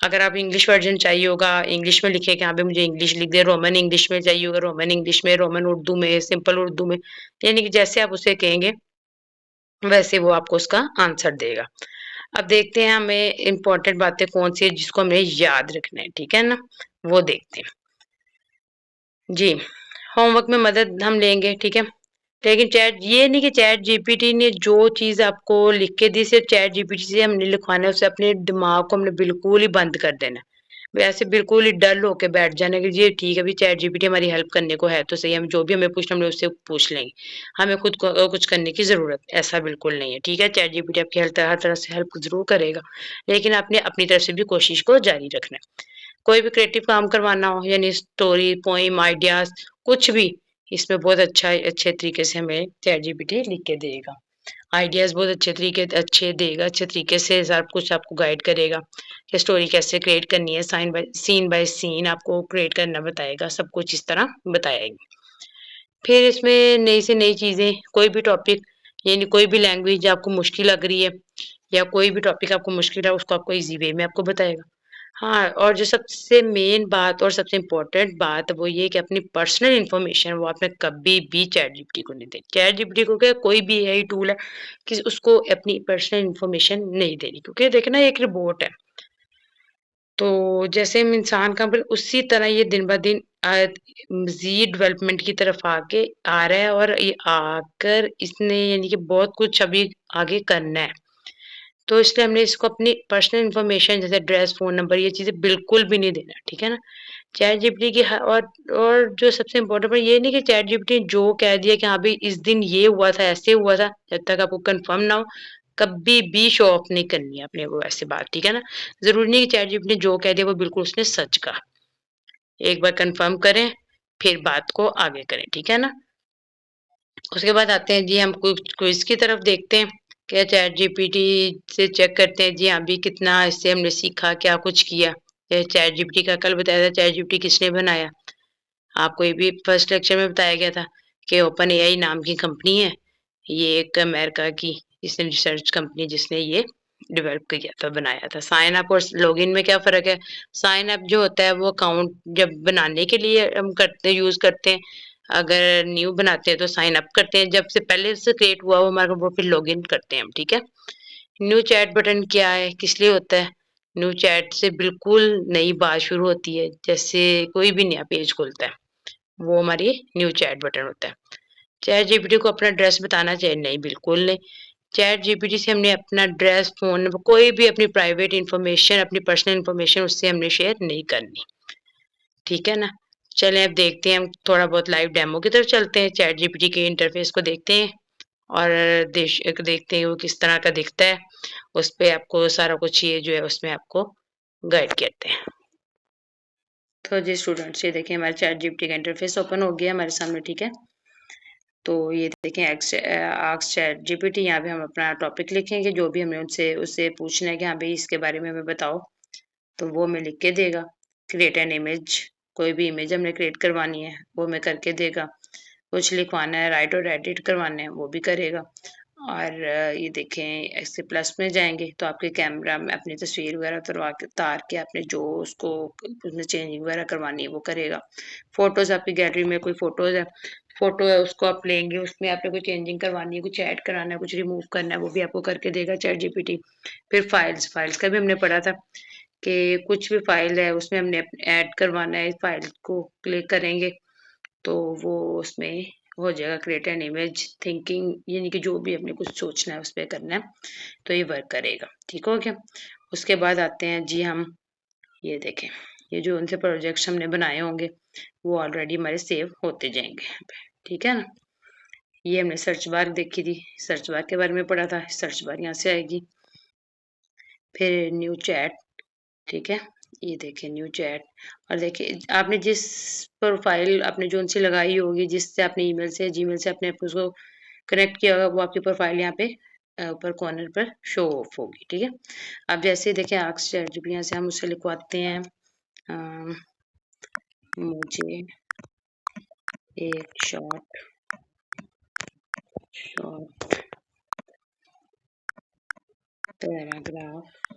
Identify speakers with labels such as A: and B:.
A: अगर आप English version चाहिए होगा, इंग्लिश में लिखे कि यहाँ पे मुझे इंग्लिश लिख दे, रोमन इंग्लिश में चाहिए होगा, रोमन इंग्लिश में, रोमन उर्दू में, सिंपल उर्दू में, यानी कि जैसे आप उसे कहेंगे वैसे वो आपको उसका आंसर देगा। अब देखते हैं हमें इम्पोर्टेंट बातें कौन सी है जिसको हमें याद रखना है, ठीक है ना? वो देखते हैं। जी, होमवर्क में मदद हम लेंगे, ठीक है? लेकिन चैट ये नहीं कि चैट जीपीटी ने जो चीज़ आपको लिख के दी सिर्फ चैट जीपीटी से हमने लिखवाना है, उसे अपने दिमाग को हमने बिल्कुल ही बंद कर देना है। वैसे बिल्कुल ही डल होके बैठ जाना कि ये ठीक है, अभी चैट जीपीटी हमारी हेल्प करने को है तो सही, हम जो भी हमें पूछना हमने उससे पूछ लेंगे। हमें खुद को कुछ करने की ज़रूरत ऐसा बिल्कुल नहीं है, ठीक है? चैट जीपीटी आपकी हर तरह से हेल्प ज़रूर करेगा, लेकिन आपने अपनी तरफ से भी कोशिश को जारी रखना है। कोई भी क्रिएटिव काम करवाना हो यानी स्टोरी, पोएम, आइडियाज़ कुछ भी, इसमें बहुत अच्छे तरीके से हमें चैट जीपीटी लिख के देगा। आइडियाज़ बहुत अच्छे देगा, अच्छे तरीके से सब कुछ आपको गाइड करेगा कि स्टोरी कैसे क्रिएट करनी है, सीन बाय सीन आपको क्रिएट करना बताएगा, सब कुछ इस तरह बताएगी। फिर इसमें नई से नई चीज़ें, कोई भी टॉपिक यानी कोई भी लैंग्वेज आपको मुश्किल लग रही है या कोई भी टॉपिक आपको मुश्किल है, उसको आपको ईज़ी वे में आपको बताएगा। हाँ, और जो सबसे मेन बात और सबसे इम्पोर्टेंट बात वो ये है कि अपनी पर्सनल इन्फॉर्मेशन वो आपने कभी भी चैट जीपीटी को नहीं देनी। चैट जीपीटी को क्या कोई भी एआई टूल है कि उसको अपनी पर्सनल इन्फॉर्मेशन नहीं देनी क्योंकि देखिए ना एक रोबोट है। तो जैसे हम इंसान का बिल उसी तरह ये दिन ब दिन मज़ीद डेवलपमेंट की तरफ आगे आ रहा है और ये आकर इसने यानी कि बहुत कुछ अभी आगे करना है। तो इसलिए हमने इसको अपनी पर्सनल इन्फॉर्मेशन जैसे एड्रेस, फ़ोन नंबर ये चीज़ें बिल्कुल भी नहीं देना, ठीक है ना? चैट जीपीटी की ह और जो सबसे इम्पोर्टेंट बात ये नहीं कि चैट जीपीटी जो कह दिया कि हाँ, भई इस दिन ये हुआ था, ऐसे हुआ था, जब तक आपको कन्फर्म ना हो, कभी भी शो ऑफ नहीं करनी है अपनी वो ऐसी बात, ठीक है ना? ज़रूरी नहीं कि चैट जीपीटी ने जो कह दिया वो बिल्कुल उसने सच कहा। एक बार कन्फर्म करें, फिर बात को आगे करें, ठीक है ना? उसके बाद आते हैं जी हम कुछ क्विज़ की तरफ देखते हैं। क्या चैट जीपीटी से चेक करते हैं जी हाँ, अभी कितना इससे हमने सीखा, क्या कुछ किया। ये चैट जीपीटी का कल बताया था चैट जीपीटी किसने बनाया? आपको ये भी फर्स्ट लेक्चर में बताया गया था कि ओपन एआई नाम की कंपनी है। ये एक अमेरिका की इसने रिसर्च कंपनी जिसने ये डेवलप किया था, बनाया था। साइन अप और लॉगिन में क्या फ़र्क है? साइन अप जो होता है वो अकाउंट जब बनाने के लिए हम करते हैं, यूज़ करते हैं। अगर न्यू बनाते हैं तो साइन अप करते हैं, जब से पहले से क्रिएट हुआ हो हमारा वो फिर लॉगिन करते हैं हम, ठीक है? न्यू चैट बटन क्या है? किस लिए होता है? न्यू चैट से बिल्कुल नई बात शुरू होती है, जैसे कोई भी नया पेज खुलता है। वो हमारी न्यू चैट बटन होता है। चैट जीपीटी को अपना एड्रेस बताना चाहिए? नहीं, बिल्कुल नहीं। चैट जीपीटी से हमने अपना एड्रेस, फ़ोन नंबर, कोई भी अपनी प्राइवेट इन्फॉर्मेशन, अपनी पर्सनल इन्फॉर्मेशन उससे हमने शेयर नहीं करनी, ठीक है ना? चलें अब देखते हैं हम थोड़ा बहुत लाइव डेमो की तरफ चलते हैं, चैट जीपीटी के इंटरफ़ेस को देखते हैं और देखते हैं वो किस तरह का दिखता है। उसपे आपको सारा कुछ ये जो है उसमें आपको गाइड करते हैं। तो जी स्टूडेंट्स ये देखिए हमारे चैट जीपीटी का इंटरफ़ेस ओपन हो गया हमारे सामने, ठीक है? तो ये देखें आस्क चैट जीपीटी, यहाँ पे हम अपना टॉपिक लिखेंगे जो भी हमें उनसे उससे पूछना है कि हाँ भाई इसके बारे में हमें बताओ, तो वो हमें लिख के देगा। क्रिएट एन इमेज, कोई भी इमेज हमने क्रिएट करवानी है वो हमें करके देगा। कुछ लिखवाना है, राइट और एडिट करवाने हैं वो भी करेगा। और ये देखें ऐसे प्लस में जाएंगे तो आपके कैमरा में अपनी तस्वीर वगैरह उतरवा के उतार के आपने जो उसको उसमें चेंजिंग वगैरह करवानी है वो करेगा। फोटोज आपकी गैलरी में कोई फोटोज है, फोटो है उसको आप लेंगे, उसमें आपने कोई चेंजिंग करवानी है, कुछ ऐड कराना है, कुछ रिमूव करना है, वो भी आपको करके देगा चैट जीपीटी। फिर फाइल्स फाइल्स का भी हमने पढ़ा था कि कुछ भी फाइल है उसमें हमने ऐड करवाना है, फाइल को क्लिक करेंगे तो वो उसमें हो जाएगा क्रिएट एन इमेज थिंकिंग, यानी कि जो भी अपने कुछ सोचना है उस पे करना है तो ये वर्क करेगा, ठीक हो गया। उसके बाद आते हैं जी हम, ये देखें ये जो उनसे प्रोजेक्ट्स हमने बनाए होंगे वो ऑलरेडी हमारे सेव होते जाएंगे यहाँ पे, ठीक है ना। ये हमने सर्च बार देखी थी, सर्च बार के बारे में पढ़ा था, सर्च बार यहाँ से आएगी। फिर न्यू चैट, ठीक है, ये देखिए न्यू चैट। और देखिए आपने जिस प्रोफाइल आपने जो उनसे लगाई होगी, जिससे आपने ईमेल से जीमेल से अपने उसको कनेक्ट किया होगा, वो आपकी प्रोफाइल यहाँ पे ऊपर कॉर्नर पर शो ऑफ होगी, ठीक है। अब जैसे देखिए आस्क चैट जीपीटी, यहाँ से हम उससे लिखवाते हैं मुझे एक शॉर्ट शॉर्ट पैराग्राफ